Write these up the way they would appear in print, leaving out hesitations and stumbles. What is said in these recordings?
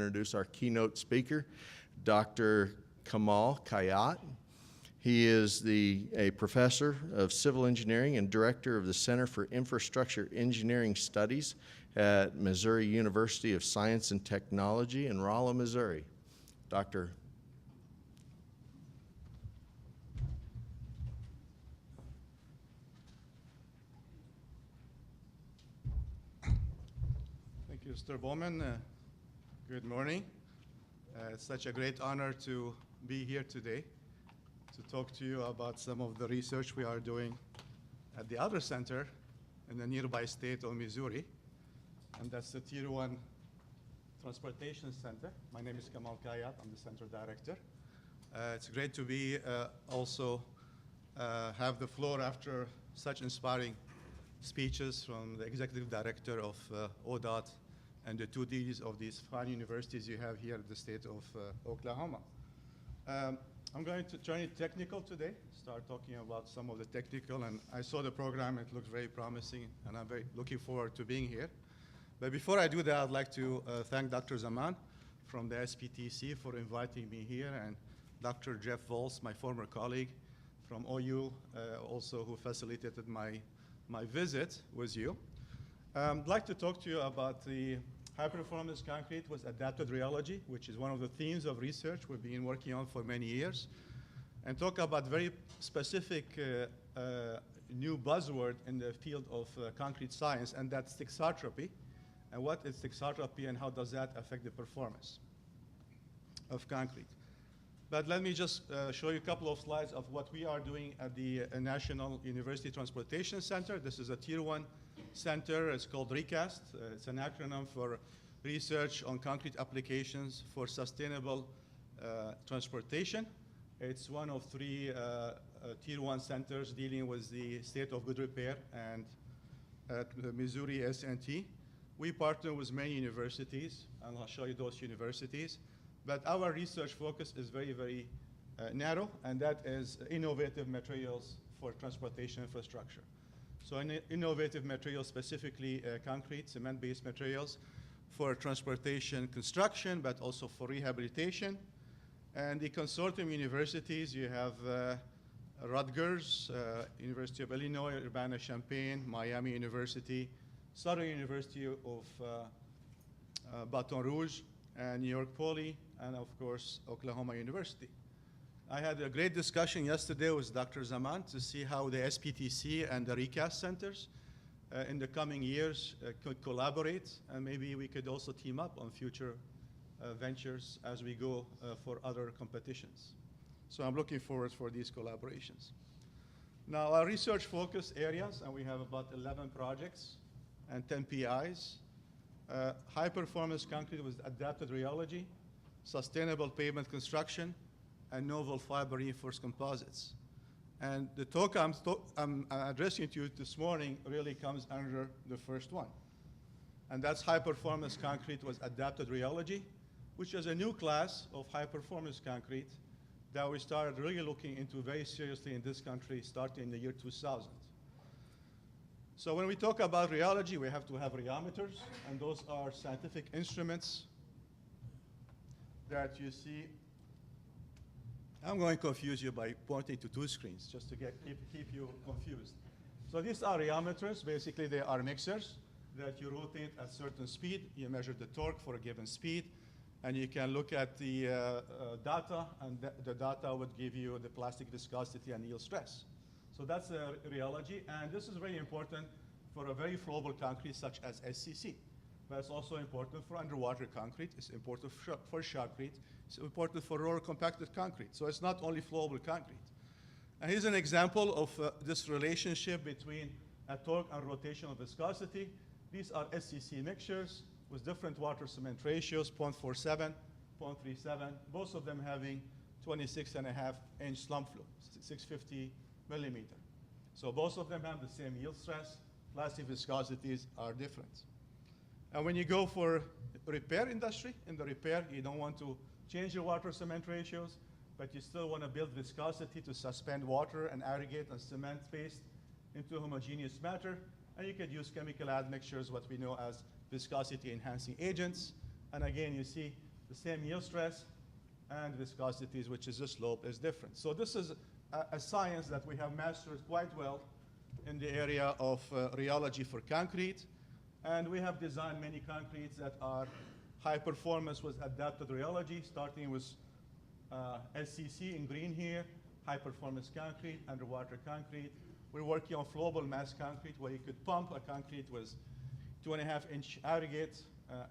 introduce our keynote speaker, Dr. Kamal Khayat. He is a professor of civil engineering and director of the Center for Infrastructure Engineering Studies at Missouri University of Science and Technology in Rolla, Missouri. Dr. Thank you, Mr. Bowman. Good morning. It's such a great honor to be here today to talk to you about some of the research we are doing at the other center in the nearby state of Missouri, and that's the Tier 1 Transportation Center. My name is Kamal Khayat. I'm the center director. It's great to be also have the floor after such inspiring speeches from the executive director of ODOT and the 2 Ds of these fine universities you have here in the state of Oklahoma. I'm going to turn it technical today, start talking about some of the technical, and I saw the program, it looks very promising, and I'm very looking forward to being here. But before I do that, I'd like to thank Dr. Zaman from the SPTC for inviting me here, and Dr. Jeff Volz, my former colleague from OU, also who facilitated my visit with you. I'd like to talk to you about the high-performance concrete with adapted rheology, which is one of the themes of research we've been working on for many years, and talk about very specific new buzzword in the field of concrete science, and that's Thixotropy. And what is Thixotropy and how does that affect the performance of concrete? But let me just show you a couple of slides of what we are doing at the National University Transportation Center. This is a Tier 1 center. It's called RECAST. It's an acronym for Research on Concrete Applications for Sustainable Transportation. It's one of 3 Tier 1 centers dealing with the state of good repair and at the Missouri S&T. We partner with many universities, and I'll show you those universities. But our research focus is very, very narrow, and that is innovative materials for transportation infrastructure. So innovative materials, specifically concrete, cement-based materials for transportation construction, but also for rehabilitation. And the consortium universities, you have Rutgers, University of Illinois, Urbana-Champaign, Miami University, Southern University of Baton Rouge, and New York Poly, and of course, Oklahoma University. I had a great discussion yesterday with Dr. Zaman to see how the SPTC and the RECAST centers in the coming years could collaborate, and maybe we could also team up on future ventures as we go for other competitions. So I'm looking forward for these collaborations. Now, our research focus areas, and we have about 11 projects and 10 PIs. High-performance concrete with adapted rheology, sustainable pavement construction, and novel fiber reinforced composites. And the talk I'm addressing to you this morning really comes under the first one. And that's high-performance concrete with adapted rheology, which is a new class of high-performance concrete that we started really looking into very seriously in this country starting in the year 2000. So when we talk about rheology, we have to have rheometers, and those are scientific instruments that you see. I'm going to confuse you by pointing to 2 screens just to keep you confused. So these are rheometers. Basically, they are mixers that you rotate at certain speed. You measure the torque for a given speed, and you can look at the data, and the data would give you the plastic viscosity and yield stress. So that's rheology, and this is very important for a very flowable concrete such as SCC. But it's also important for underwater concrete. It's important for shotcrete. It's important for raw compacted concrete. So it's not only flowable concrete. And here's an example of this relationship between a torque and rotational viscosity. These are SCC mixtures with different water cement ratios, 0.47, 0.37, both of them having 26.5-inch slump flow, 650 millimeter. So both of them have the same yield stress. Plastic viscosities are different. And when you go for repair industry, in the repair, you don't want to change your water cement ratios, but you still want to build viscosity to suspend water and aggregate and cement paste into homogeneous matter. And you could use chemical admixtures, what we know as viscosity enhancing agents. And again, you see the same yield stress, and viscosities, which is the slope, is different. So this is a science that we have mastered quite well in the area of rheology for concrete. And we have designed many concretes that are high performance with adapted rheology, starting with SCC in green here, high performance concrete, underwater concrete. We're working on flowable mass concrete, where you could pump a concrete with 2.5-inch aggregate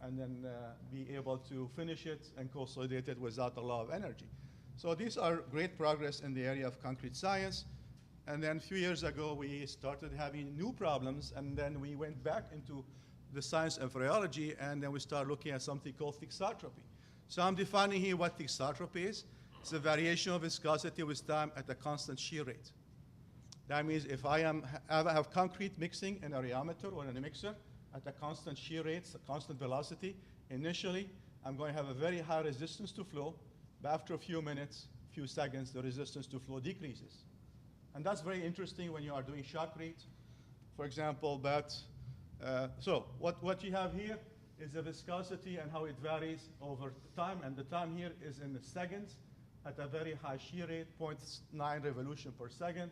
and then be able to finish it and consolidate it without a lot of energy. So these are great progress in the area of concrete science. And then a few years ago, we started having new problems, and then we went back into the science of rheology, and then we started looking at something called Thixotropy. So I'm defining here what Thixotropy is. It's a variation of viscosity with time at a constant shear rate. That means if I have concrete mixing in a rheometer or in a mixer at a constant shear rate, a constant velocity, initially I'm going to have a very high resistance to flow, but after a few minutes, few seconds, the resistance to flow decreases. And that's very interesting when you are doing shotcrete, for example. But so what you have here is the viscosity and how it varies over time, and the time here is in the seconds at a very high shear rate, 0.9 revolution per second.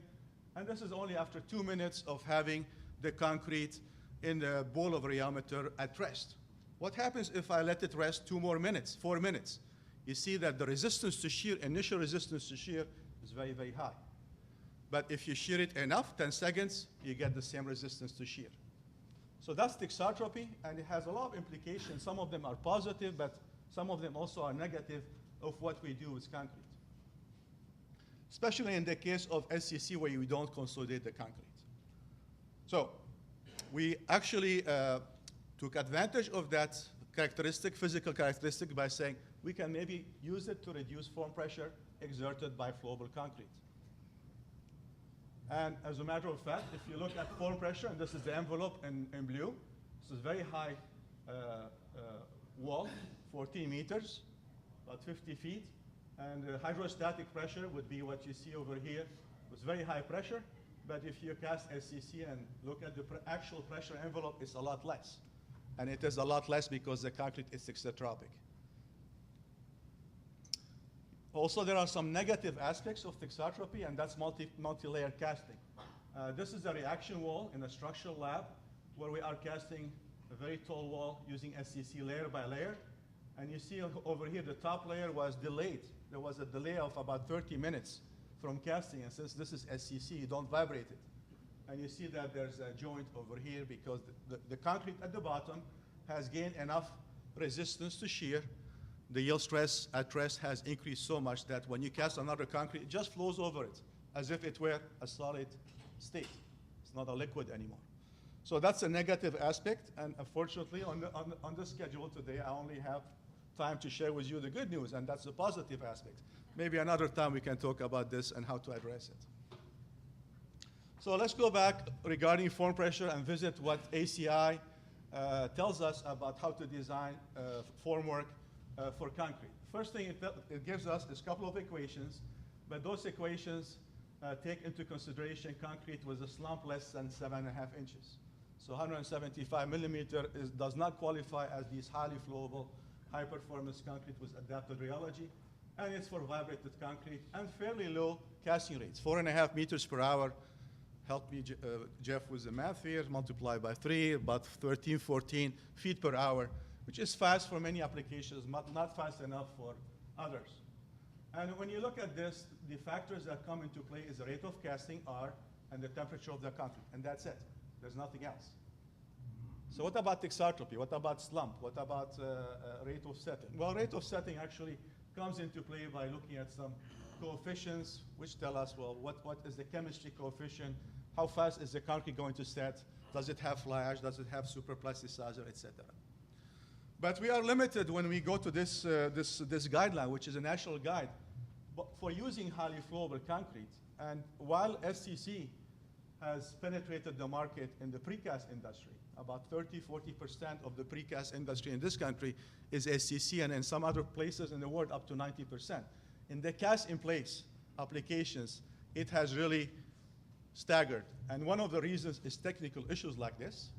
And this is only after 2 minutes of having the concrete in the bowl of rheometer at rest. What happens if I let it rest 2 more minutes, 4 minutes? You see that the resistance to shear, initial resistance to shear, is very, very high. But if you shear it enough, 10 seconds, you get the same resistance to shear. So that's Thixotropy, and it has a lot of implications. Some of them are positive, but some of them also are negative of what we do with concrete. Especially in the case of SCC, where you don't consolidate the concrete. So we actually took advantage of that characteristic, physical characteristic, by saying we can maybe use it to reduce form pressure exerted by flowable concrete. And as a matter of fact, if you look at form pressure, and this is the envelope in blue, this is very high wall, 14 meters, about 50 feet. And hydrostatic pressure would be what you see over here, with very high pressure. But if you cast SCC and look at the actual pressure envelope, it's a lot less. And it is a lot less because the concrete is thixotropic. Also, there are some negative aspects of thixotropy, and that's multi-layer casting. This is a reaction wall in a structural lab where we are casting a very tall wall using SCC layer by layer. And you see over here, the top layer was delayed. There was a delay of about 30 minutes from casting. And since this is SCC, you don't vibrate it. And you see that there's a joint over here because the concrete at the bottom has gained enough resistance to shear. The yield stress at rest has increased so much that when you cast another concrete, it just flows over it as if it were a solid state. It's not a liquid anymore. So that's a negative aspect. And unfortunately, on the schedule today, I only have time to share with you the good news, and that's the positive aspect. Maybe another time we can talk about this and how to address it. So let's go back regarding form pressure and visit what ACI tells us about how to design formwork for concrete. First thing it gives us is a couple of equations, but those equations take into consideration concrete with a slump less than 7.5 inches. So 175 millimeter does not qualify as these highly flowable, high-performance concrete with adapted rheology, and it's for vibrated concrete and fairly low casting rates, 4.5 meters per hour. Help me, Jeff, with the math here, multiply by 3, about 13, 14 feet per hour, which is fast for many applications, not fast enough for others. And when you look at this, the factors that come into play is the rate of casting, R, and the temperature of the concrete, and that's it. There's nothing else. So what about thixotropy? What about slump? What about rate of setting? Well, rate of setting actually comes into play by looking at some coefficients which tell us, well, what is the chemistry coefficient? How fast is the concrete going to set? Does it have fly ash? Does it have superplasticizer, etc.? But we are limited when we go to this guideline, which is a national guide, for using highly flowable concrete. And while SCC has penetrated the market in the precast industry, about 30–40% of the precast industry in this country is SCC, and in some other places in the world up to 90%. In the cast-in-place applications, it has really staggered. And one of the reasons is technical issues like this.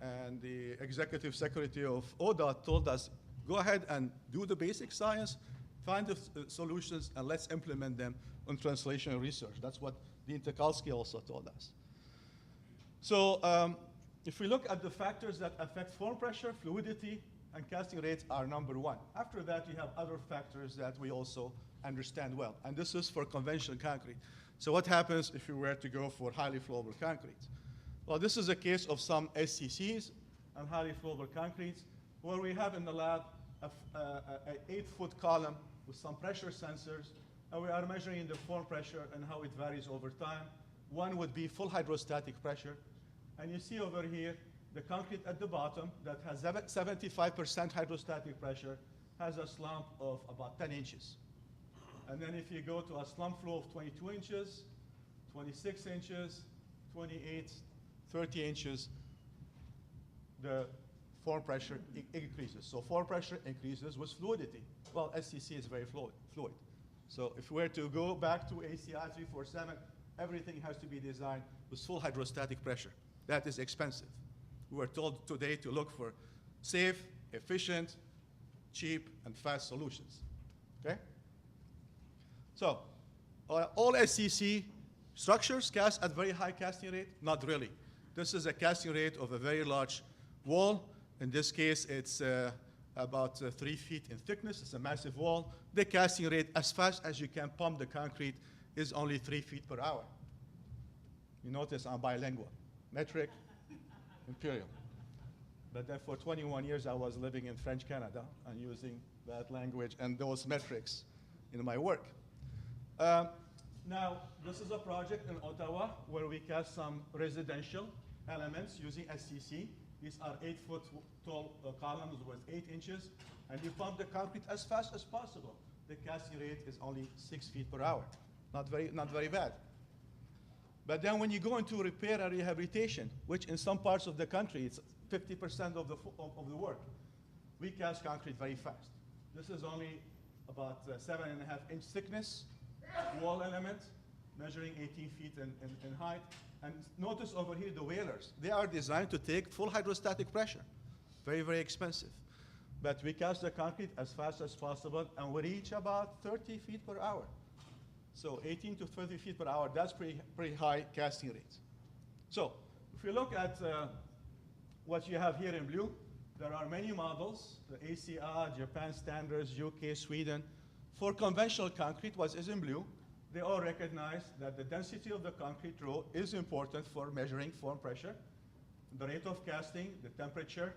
And the executive secretary of ODOT told us, Go ahead and do the basic science, find the solutions, and let's implement them on translational research. That's what Dean Tucholsky also told us. So if we look at the factors that affect form pressure, fluidity, and casting rates are number one. After that, you have other factors that we also understand well. And this is for conventional concrete. So what happens if you were to go for highly flowable concrete? Well, this is a case of some SCCs and highly flowable concretes, where we have in the lab an 8-foot column with some pressure sensors, and we are measuring the form pressure and how it varies over time. One would be full hydrostatic pressure. And you see over here, the concrete at the bottom that has 75% hydrostatic pressure has a slump of about 10 inches. And then if you go to a slump flow of 22 inches, 26 inches, 28, 30 inches, the form pressure increases. So form pressure increases with fluidity. Well, SCC is very fluid. So if we were to go back to ACI 347, everything has to be designed with full hydrostatic pressure. That is expensive. We were told today to look for safe, efficient, cheap, and fast solutions. Okay? So all SCC structures cast at very high casting rate? Not really. This is a casting rate of a very large wall. In this case, it's about 3 feet in thickness. It's a massive wall. The casting rate, as fast as you can pump the concrete, is only 3 feet per hour. You notice I'm bilingual. Metric, imperial. But then for 21 years, I was living in French Canada and using that language and those metrics in my work. Now, this is a project in Ottawa where we cast some residential elements using SCC. These are 8-foot tall columns with 8 inches, and you pump the concrete as fast as possible. The casting rate is only 6 feet per hour. Not very bad. But then when you go into repair and rehabilitation, which in some parts of the country, it's 50% of the work, we cast concrete very fast. This is only about 7.5-inch thickness wall element, measuring 18 feet in height. And notice over here the whalers. They are designed to take full hydrostatic pressure. Very, very expensive. But we cast the concrete as fast as possible, and we reach about 30 feet per hour. So 18 to 30 feet per hour, that's pretty high casting rates. So if you look at what you have here in blue, there are many models, the ACI, Japan standards, UK, Sweden. For conventional concrete, what is in blue, they all recognize that the density of the concrete row is important for measuring form pressure, the rate of casting, the temperature,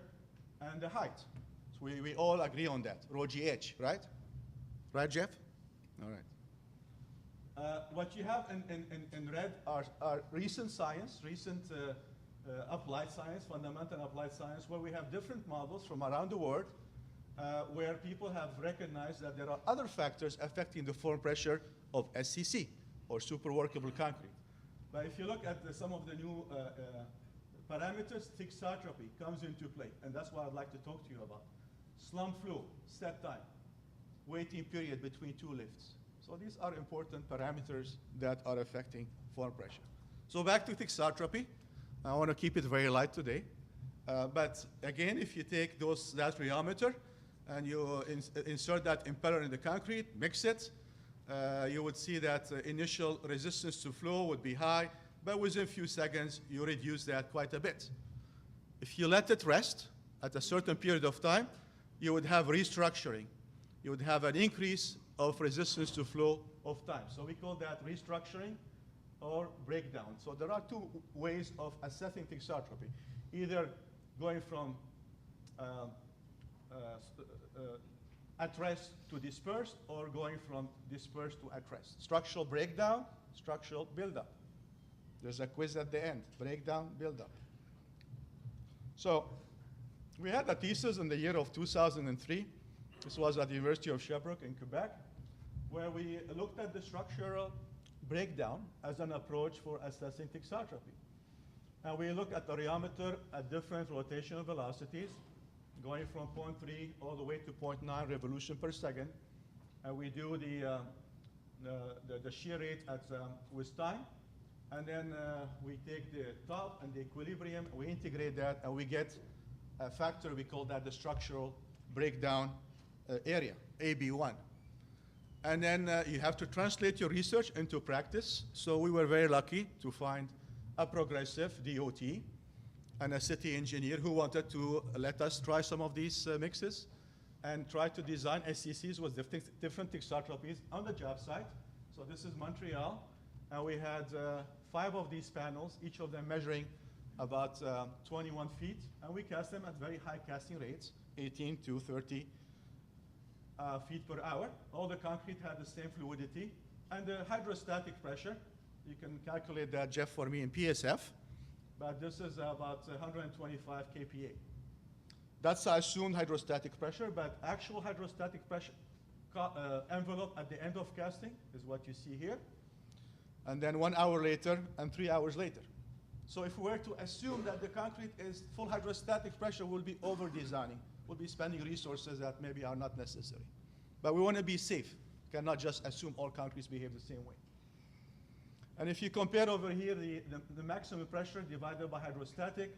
and the height. So we all agree on that, rho GH, right? Right, Jeff? All right. What you have in red are recent science, applied science, fundamental applied science, where we have different models from around the world, where people have recognized that there are other factors affecting the form pressure of SCC, or super workable concrete. But if you look at some of the new parameters, Thixotropy comes into play, and that's what I'd like to talk to you about. Slump flow, set time, waiting period between two lifts. So these are important parameters that are affecting form pressure. So back to Thixotropy. I want to keep it very light today. But again, if you take that rheometer and you insert that impeller in the concrete, mix it, you would see that initial resistance to flow would be high, but within a few seconds, you reduce that quite a bit. If you let it rest at a certain period of time, you would have restructuring. You would have an increase of resistance to flow of time. So we call that restructuring or breakdown. So there are two ways of assessing Thixotropy. Either going from at rest to dispersed, or going from dispersed to at rest. Structural breakdown, structural buildup. There's a quiz at the end, breakdown, buildup. So we had a thesis in the year of 2003. This was at the University of Sherbrooke in Quebec, where we looked at the structural breakdown as an approach for assessing Thixotropy. And we look at the rheometer at different rotational velocities, going from 0.3 all the way to 0.9 revolution per second. And we do the shear rate with time. And then we take the top and the equilibrium, we integrate that, and we get a factor, we call that the structural breakdown area, AB1. And then you have to translate your research into practice. So we were very lucky to find a progressive DOT and a city engineer who wanted to let us try some of these mixes and try to design SCCs with different thixotropies on the job site. So this is Montreal, and we had 5 of these panels, each of them measuring about 21 feet, and we cast them at very high casting rates, 18 to 30 feet per hour. All the concrete had the same fluidity, and the hydrostatic pressure, you can calculate that, Jeff, for me in PSF, but this is about 125 kPa. That's assumed hydrostatic pressure, but actual hydrostatic pressure envelope at the end of casting is what you see here. And then 1 hour later and 3 hours later. So if we were to assume that the concrete is full hydrostatic pressure, we'll be over-designing. We'll be spending resources that maybe are not necessary. But we want to be safe. Cannot just assume all concretes behave the same way. And if you compare over here the maximum pressure divided by hydrostatic,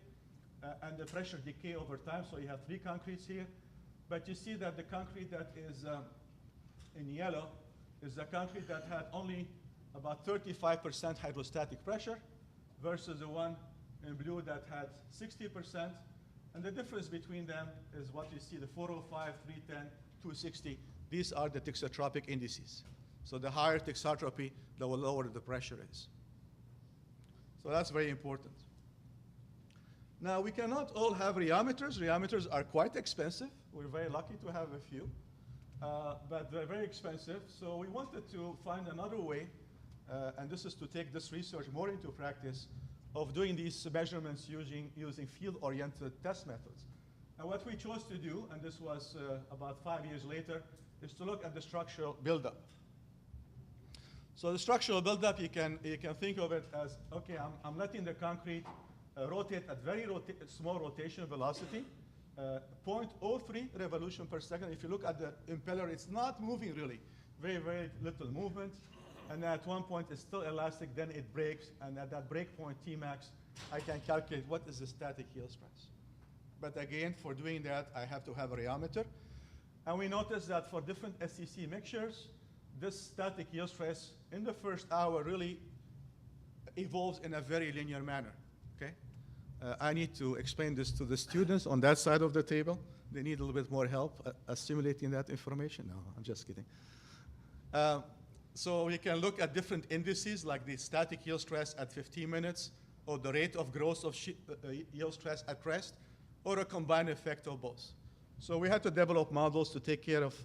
and the pressure decay over time, so you have 3 concretes here. But you see that the concrete that is in yellow is the concrete that had only about 35% hydrostatic pressure versus the one in blue that had 60%. And the difference between them is what you see, the 405, 310, 260. These are the thixotropic indices. So the higher thixotropy, the lower the pressure is. So that's very important. Now, we cannot all have rheometers. Rheometers are quite expensive. We're very lucky to have a few, but they're very expensive. So we wanted to find another way, and this is to take this research more into practice, of doing these measurements using field-oriented test methods. And what we chose to do, and this was about 5 years later, is to look at the structural buildup. So the structural buildup, you can think of it as, okay, I'm letting the concrete rotate at very small rotation velocity, 0.03 revolution per second. If you look at the impeller, it's not moving really, very, very little movement. And at one point, it's still elastic, then it breaks, and at that break point, Tmax, I can calculate what is the static yield stress. But again, for doing that, I have to have a rheometer. And we noticed that for different SCC mixtures, this static yield stress in the first hour really evolves in a very linear manner. Okay? I need to explain this to the students on that side of the table. They need a little bit more help assimilating that information. No, I'm just kidding. So we can look at different indices like the static yield stress at 15 minutes, or the rate of growth of yield stress at rest, or a combined effect of both. So we had to develop models to take care of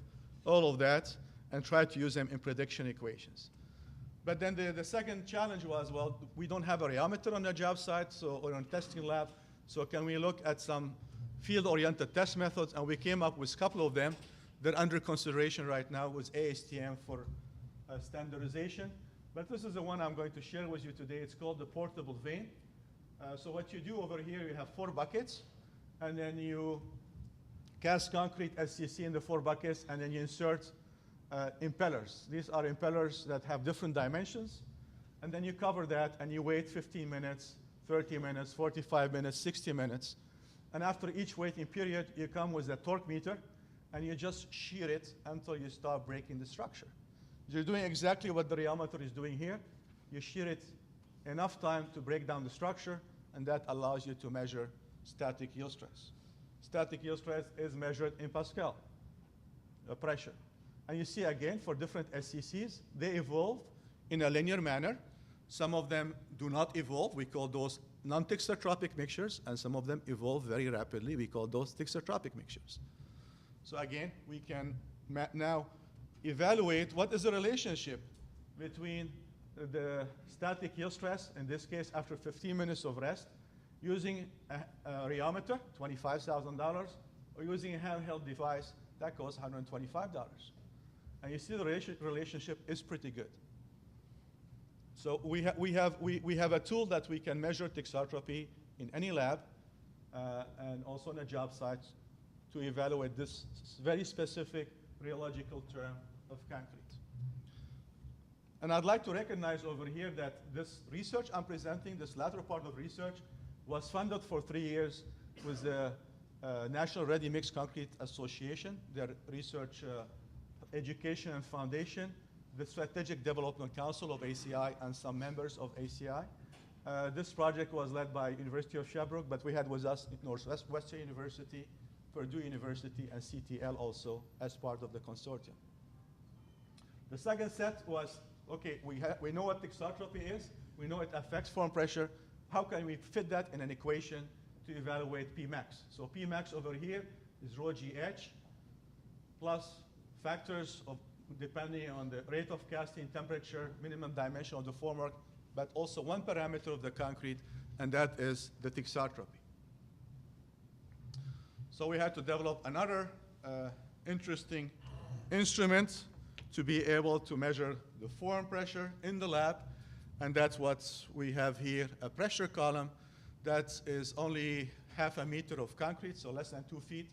all of that and try to use them in prediction equations. But then the second challenge was, well, we don't have a rheometer on the job site or on testing lab, so can we look at some field-oriented test methods? And we came up with a couple of them. They're under consideration right now with ASTM for standardization. But this is the one I'm going to share with you today. It's called the portable vane. So what you do over here, you have 4 buckets, and then you cast concrete SCC in the 4 buckets, and then you insert impellers. These are impellers that have different dimensions. And then you cover that, and you wait 15 minutes, 30 minutes, 45 minutes, 60 minutes. And after each waiting period, you come with a torque meter, and you just shear it until you start breaking the structure. You're doing exactly what the rheometer is doing here. You shear it enough time to break down the structure, and that allows you to measure static yield stress. Static yield stress is measured in Pascal, pressure. And you see again, for different SCCs, they evolve in a linear manner. Some of them do not evolve. We call those non-thixotropic mixtures, and some of them evolve very rapidly. We call those thixotropic mixtures. So again, we can now evaluate what is the relationship between the static yield stress, in this case after 15 minutes of rest, using a rheometer, $25,000, or using a handheld device that costs $125. And you see the relationship is pretty good. So we have a tool that we can measure thixotropy in any lab and also on a job site to evaluate this very specific rheological term of concrete. And I'd like to recognize over here that this research I'm presenting, this latter part of research, was funded for 3 years with the National Ready Mixed Concrete Association, their research education and foundation, the Strategic Development Council of ACI, and some members of ACI. This project was led by University of Sherbrooke, but we had with us Northwestern University, Purdue University, and CTL also as part of the consortium. The second set was, okay, we know what thixotropy is. We know it affects form pressure. How can we fit that in an equation to evaluate Pmax? So Pmax over here is rho GH plus factors of depending on the rate of casting, temperature, minimum dimension of the formwork, but also one parameter of the concrete, and that is the thixotropy. So we had to develop another interesting instrument to be able to measure the form pressure in the lab, and that's what we have here, a pressure column that is only half a meter of concrete, so less than 2 feet,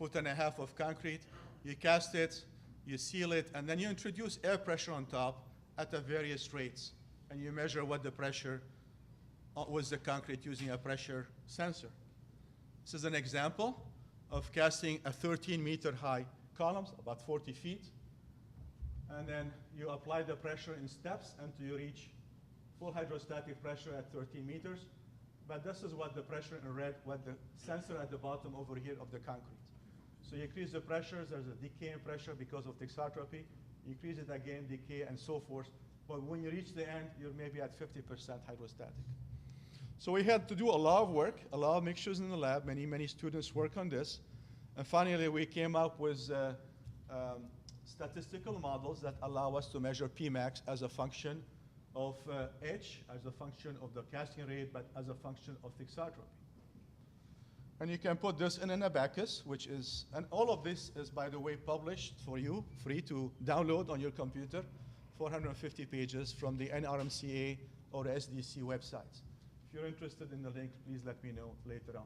1.5 feet of concrete. You cast it, you seal it, and then you introduce air pressure on top at the various rates, and you measure what the pressure was the concrete using a pressure sensor. This is an example of casting a 13-meter high columns, about 40 feet, and then you apply the pressure in steps until you reach full hydrostatic pressure at 13 meters. But this is what the pressure in red, what the sensor at the bottom over here of the concrete. So you increase the pressures, there's a decay in pressure because of thixotropy. You increase it again, decay, and so forth. But when you reach the end, you're maybe at 50% hydrostatic. So we had to do a lot of work, a lot of mixtures in the lab. Many students work on this. And finally, we came up with statistical models that allow us to measure Pmax as a function of H, as a function of the casting rate, but as a function of thixotropy. And you can put this in an abacus, which is, and all of this is, by the way, published for you, free to download on your computer, 450 pages from the NRMCA or SDC websites. If you're interested in the link, please let me know later on.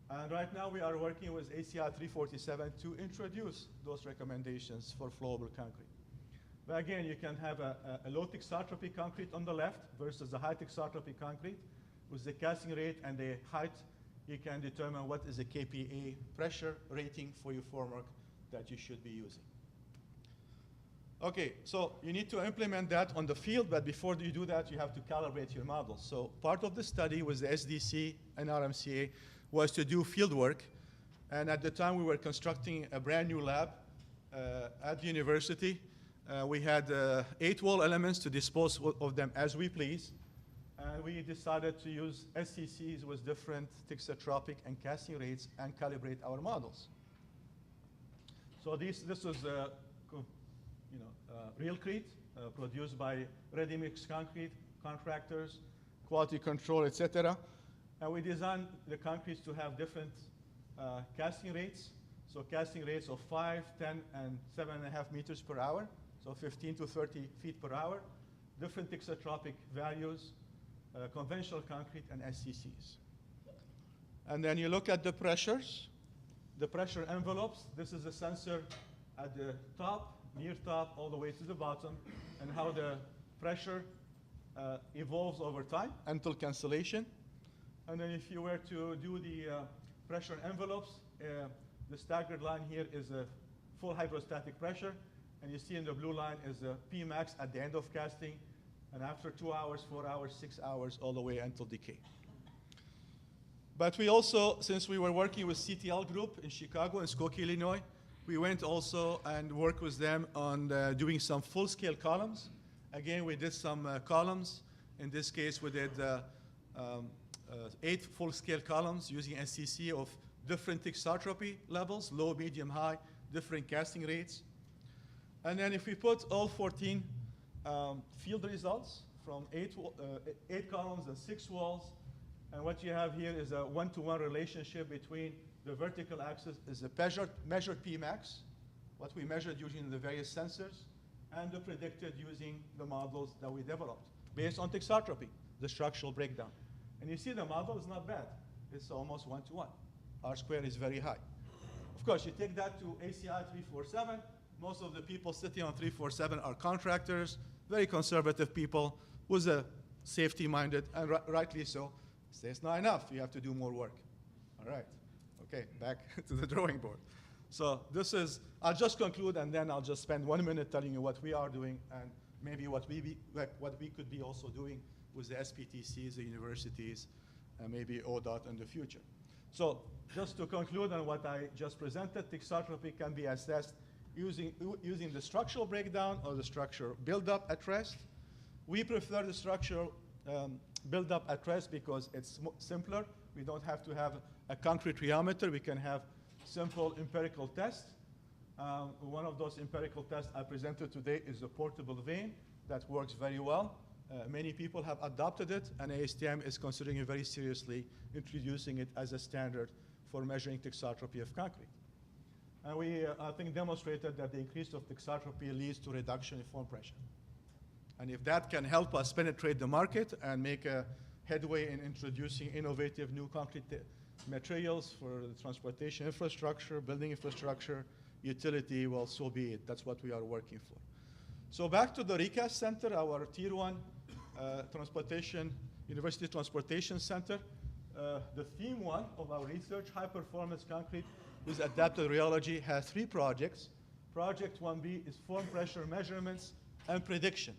And right now we are working with ACI 347 to introduce those recommendations for flowable concrete. But again, you can have a low thixotropy concrete on the left versus a high thixotropy concrete. With the casting rate and the height, you can determine what is the kPa pressure rating for your formwork that you should be using. Okay, so you need to implement that on the field, but before you do that, you have to calibrate your models. So part of the study with the SDC and RMCA was to do field work. And at the time, we were constructing a brand new lab at the university. We had 8 wall elements to dispose of them as we please. And we decided to use SCCs with different thixotropic and casting rates and calibrate our models. So this was Realcrete, produced by Ready Mix Concrete contractors, quality control, etc. And we designed the concretes to have different casting rates. So casting rates of 5, 10, and 7.5 meters per hour. So 15 to 30 feet per hour. Different thixotropic values, conventional concrete, and SCCs. And then you look at the pressures, the pressure envelopes. This is a sensor at the top, near top, all the way to the bottom, and how the pressure evolves over time until cancellation. And then if you were to do the pressure envelopes, the staggered line here is a full hydrostatic pressure, and you see in the blue line is the Pmax at the end of casting, and after 2 hours, 4 hours, 6 hours, all the way until decay. But we also, since we were working with CTL Group in Chicago and Skokie, Illinois, we went also and worked with them on doing some full-scale columns. Again, we did some columns. In this case, we did 8 full-scale columns using SCC of different thixotropy levels, low, medium, high, different casting rates. And then if we put all 14 field results from 8 columns and 6 walls, and what you have here is a one-to-one relationship between the vertical axis is a measured Pmax, what we measured using the various sensors, and the predicted using the models that we developed based on thixotropy, the structural breakdown. And you see the model is not bad. It's almost one-to-one. R squared is very high. Of course, you take that to ACI 347. Most of the people sitting on 347 are contractors, very conservative people with a safety-minded, and rightly so. Say it's not enough. You have to do more work. All right. Okay, back to the drawing board. So this is, I'll just conclude and then I'll just spend 1 minute telling you what we are doing and maybe what we could be also doing with the SPTCs, the universities, and maybe ODOT in the future. So just to conclude on what I just presented, Thixotropy can be assessed using the structural breakdown or the structure buildup at rest. We prefer the structural buildup at rest because it's simpler. We don't have to have a concrete rheometer. We can have simple empirical tests. One of those empirical tests I presented today is the portable vane that works very well. Many people have adopted it, and ASTM is considering it very seriously, introducing it as a standard for measuring thixotropy of concrete. And we, I think, demonstrated that the increase of thixotropy leads to reduction in form pressure. And if that can help us penetrate the market and make a headway in introducing innovative new concrete materials for the transportation infrastructure, building infrastructure, utility, well, so be it. That's what we are working for. So back to the RECAS Center, our Tier 1 University Transportation Center. The theme 1 of our research, high performance concrete with adaptive rheology, has 3 projects. Project 1B is form pressure measurements and prediction.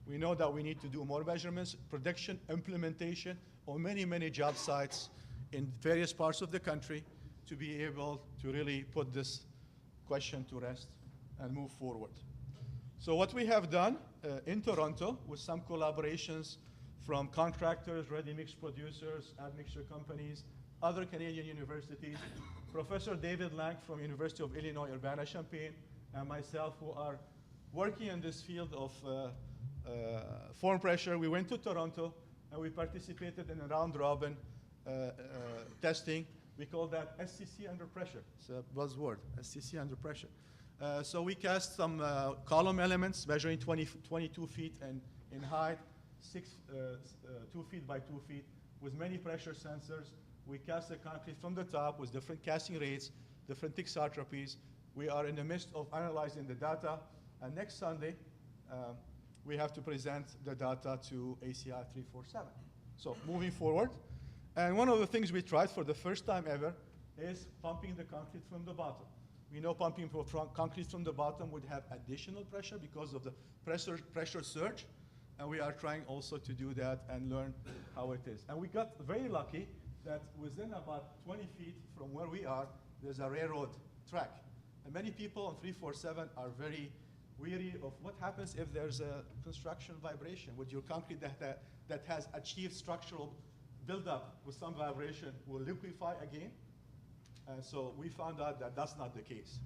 We know that we need to do more measurements, prediction, implementation on many, many job sites in various parts of the country to be able to really put this question to rest and move forward. So what we have done in Toronto with some collaborations from contractors, ready-mix producers, admixture companies, other Canadian universities, Professor David Lang from University of Illinois Urbana-Champaign, and myself, who are working in this field of form pressure. We went to Toronto and we participated in a round-robin testing. We call that SCC under pressure. It's a buzzword, SCC under pressure. So we cast some column elements measuring 22 feet in height, 2 feet by 2 feet, with many pressure sensors. We cast the concrete from the top with different casting rates, different thixotropies. We are in the midst of analyzing the data. And next Sunday, we have to present the data to ACI 347. So moving forward. And one of the things we tried for the first time ever is pumping the concrete from the bottom. We know pumping concrete from the bottom would have additional pressure because of the pressure surge. And we are trying also to do that and learn how it is. And we got very lucky that within about 20 feet from where we are, there's a railroad track. And many people on 347 are very weary of what happens if there's a construction vibration. Would your concrete that has achieved structural buildup with some vibration will liquefy again? And so we found out that that's not the case.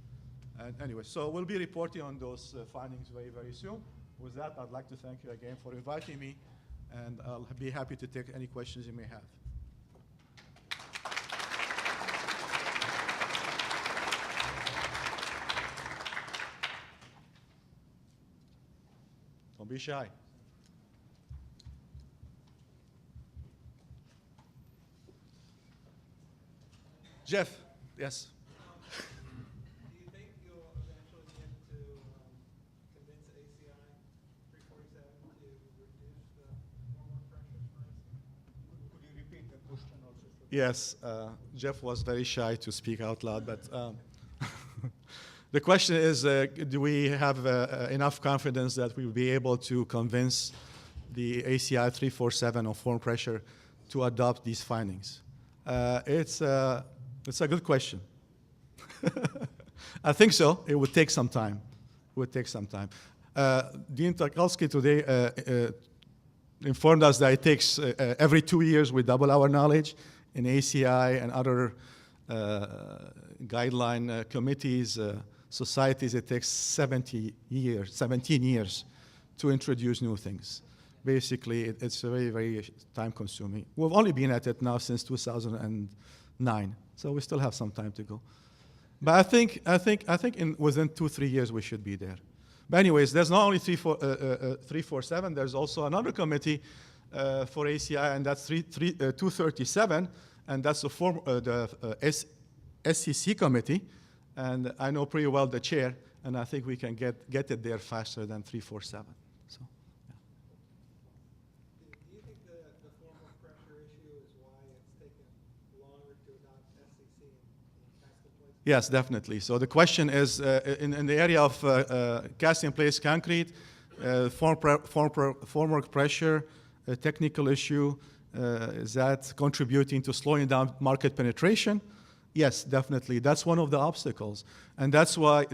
And anyway, so we'll be reporting on those findings very, very soon. With that, I'd like to thank you again for inviting me, and I'll be happy to take any questions you may have. Don't be shy. Jeff, yes. Do you think you'll eventually get to convince ACI 347 to reduce the forward pressures for ACI? Could you repeat the question also? Yes, Jeff was very shy to speak out loud, but the question is, do we have enough confidence that we will be able to convince the ACI 347 on form pressure to adopt these findings? It's a good question. I think so. It would take some time. It would take some time. Dean Tarkowski today informed us that it takes every 2 years we double our knowledge. In ACI and other guideline committees, societies, it takes 17 years to introduce new things. Basically, it's very, very time-consuming. We've only been at it now since 2009, so we still have some time to go. But I think within 2-3 years we should be there. But anyways, there's not only 347. There's also another committee for ACI, and that's 237, and that's the SCC committee. And I know pretty well the chair, and I think we can get it there faster than 347. So, yeah. Do you think the form of pressure issue is why it's taken longer to adopt SCC in Yes, definitely. So the question is, in the area of cast-in-place concrete, formwork pressure, a technical issue, is that contributing to slowing down market penetration? Yes, definitely. That's one of the obstacles. And that's why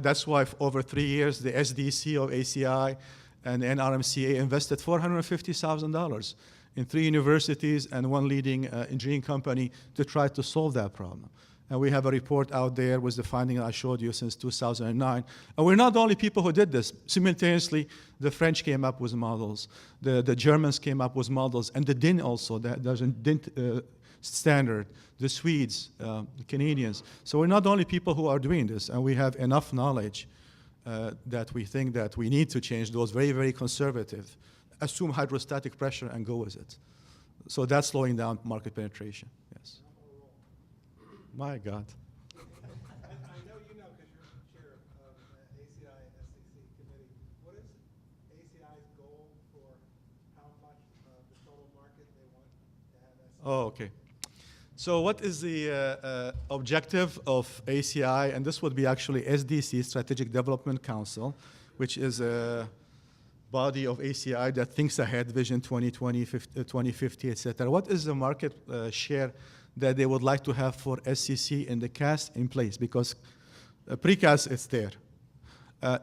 over 3 years, the SDC of ACI and NRMCA invested $450,000 in 3 universities and 1 leading engineering company to try to solve that problem. And we have a report out there with the finding I showed you since 2009. And we're not the only people who did this. Simultaneously, the French came up with models. The Germans came up with models. And the DIN also, there's a DIN standard. The Swedes, the Canadians. So we're not the only people who are doing this. And we have enough knowledge that we think that we need to change those very, very conservative. Assume hydrostatic pressure and go with it. So that's slowing down market penetration, yes. My God. I know you know because you're chair of ACI SCC committee. What is ACI's goal for how much of the total market they want to have SCC? Oh, okay. So what is the objective of ACI? And this would be actually SDC, Strategic Development Council, which is a body of ACI that thinks ahead, Vision 2020, 2050, et cetera. What is the market share that they would like to have for SCC in the cast in place? Because precast is there.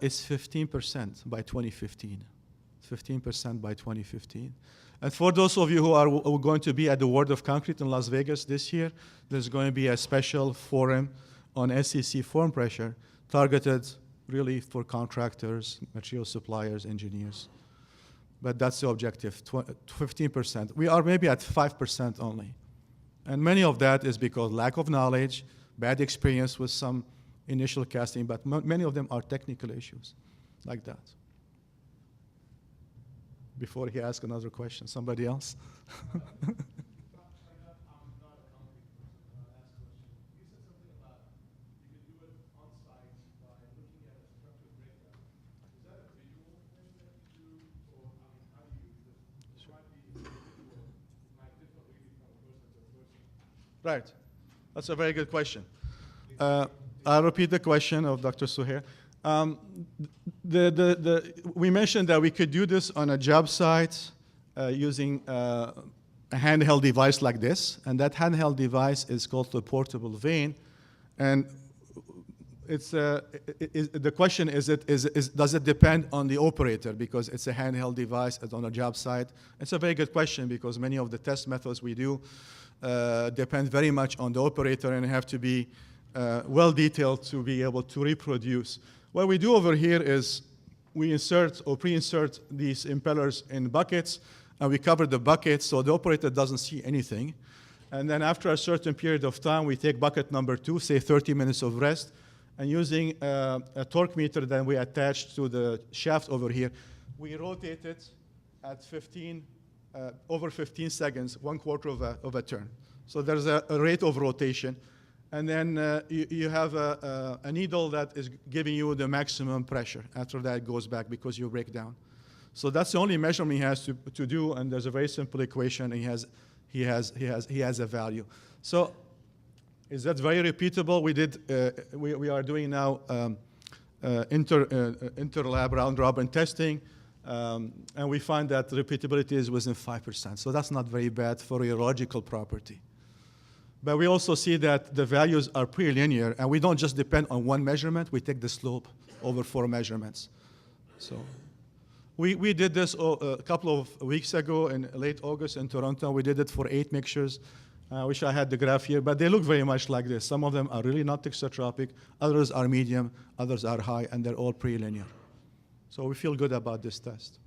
It's 15% by 2015. 15% by 2015. And for those of you who are going to be at the World of Concrete in Las Vegas this year, there's going to be a special forum on SCC form pressure targeted really for contractors, material suppliers, engineers. But that's the objective, 15%. We are maybe at 5% only. And many of that is because lack of knowledge, bad experience with some initial casting, but many of them are technical issues like that. Before he asks another question, somebody else? Right. That's a very good question. I'll repeat the question of Dr. Suhair. We mentioned that we could do this on a job site using a handheld device like this, and that handheld device is called the portable vane. And it's the question is, does it depend on the operator because it's a handheld device on a job site? It's a very good question because many of the test methods we do depend very much on the operator and have to be well detailed to be able to reproduce. What we do over here is we insert or pre-insert these impellers in buckets, and we cover the buckets so the operator doesn't see anything. And then after a certain period of time, we take bucket number 2, say 30 minutes of rest, and using a torque meter that we attach to the shaft over here, we rotate it at over 15 seconds, 1/4 of a turn. So there's a rate of rotation. And then you have a needle that is giving you the maximum pressure. After that, it goes back because you break down. So that's the only measurement he has to do, and there's a very simple equation, and he has a value. So is that very repeatable? We are doing now inter-lab round-robin testing, and we find that repeatability is within 5%. So that's not very bad for rheological property. But we also see that the values are pretty linear, and we don't just depend on one measurement. We take the slope over 4 measurements. So we did this a couple of weeks ago in late August in Toronto. We did it for 8 mixtures. I wish I had the graph here, but they look very much like this. Some of them are really not thixotropic, others are medium, others are high, and they're all pretty linear. So we feel good about this test.